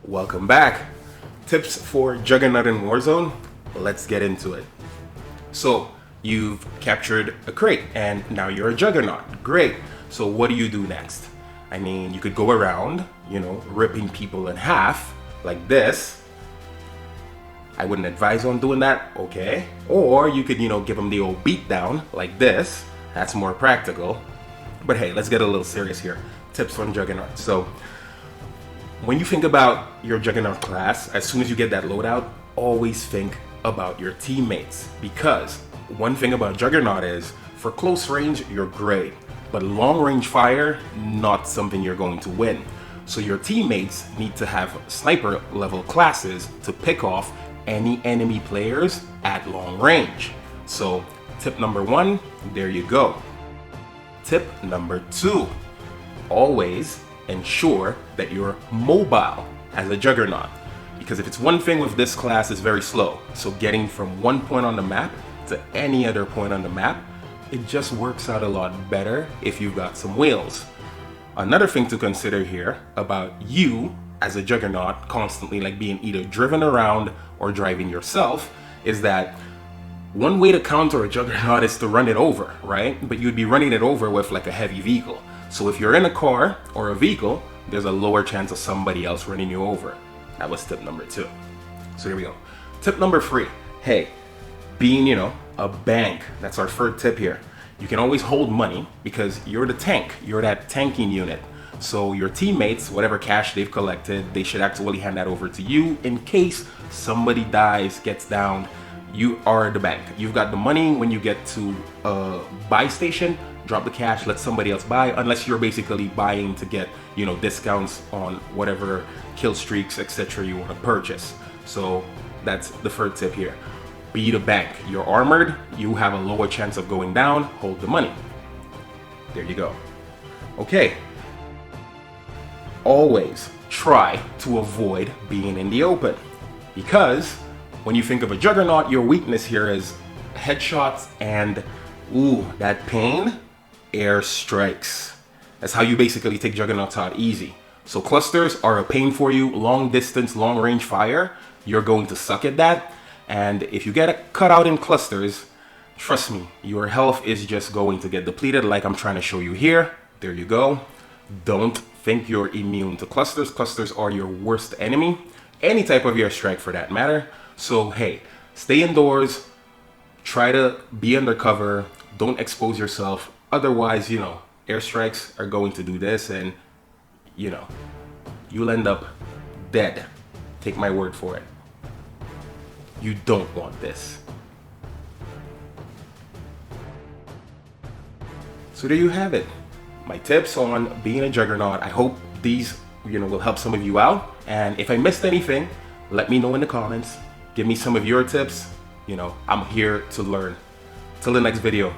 Welcome back. Tips for Juggernaut in Warzone. Let's get into it. So you've captured a crate and now you're a Juggernaut. Great. So what do you do next? I mean, you could go around, ripping people in half like this. I wouldn't advise on doing that, okay? Or you could, give them the old beat down like this. That's more practical. But hey, let's get a little serious here. Tips on Juggernaut. So when you think about your Juggernaut class, as soon as you get that loadout, always think about your teammates. Because one thing about Juggernaut is, for close range, you're great. But long range fire, not something you're going to win. So your teammates need to have sniper level classes to pick off any enemy players at long range. So tip number 1, there you go. Tip number 2, always ensure that you're mobile as a Juggernaut. Because if it's one thing with this class, it's very slow. So getting from one point on the map to any other point on the map, it just works out a lot better if you've got some wheels. Another thing to consider here about you as a Juggernaut constantly being either driven around or driving yourself is that one way to counter a Juggernaut is to run it over, right? But you'd be running it over with a heavy vehicle. So if you're in a car or a vehicle, there's a lower chance of somebody else running you over. That was tip number 2. So here we go. Tip number 3, hey, being, a bank, that's our third tip here. You can always hold money because you're the tank, you're that tanking unit. So your teammates, whatever cash they've collected, they should actually hand that over to you in case somebody dies, gets down. You are the bank. You've got the money. When you get to a buy station, drop the cash, let somebody else buy, unless you're basically buying to get, discounts on whatever kill streaks, etc. you want to purchase. So that's the third tip here. Be the bank. You're armored, you have a lower chance of going down, hold the money. There you go. Okay. Always try to avoid being in the open, because when you think of a Juggernaut, your weakness here is headshots and, that pain, airstrikes. That's how you basically take Juggernauts out easy. So clusters are a pain for you. Long distance, long range fire, you're going to suck at that. And if you get cut out in clusters, trust me, your health is just going to get depleted like I'm trying to show you here. There you go. Don't think you're immune to clusters. Clusters are your worst enemy. Any type of airstrike for that matter. So hey, stay indoors, try to be undercover, don't expose yourself. Otherwise, airstrikes are going to do this and, you'll end up dead. Take my word for it. You don't want this. So there you have it. My tips on being a Juggernaut. I hope these, will help some of you out. And if I missed anything, let me know in the comments. Give me some of your tips. I'm here to learn. Till the next video,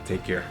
take care.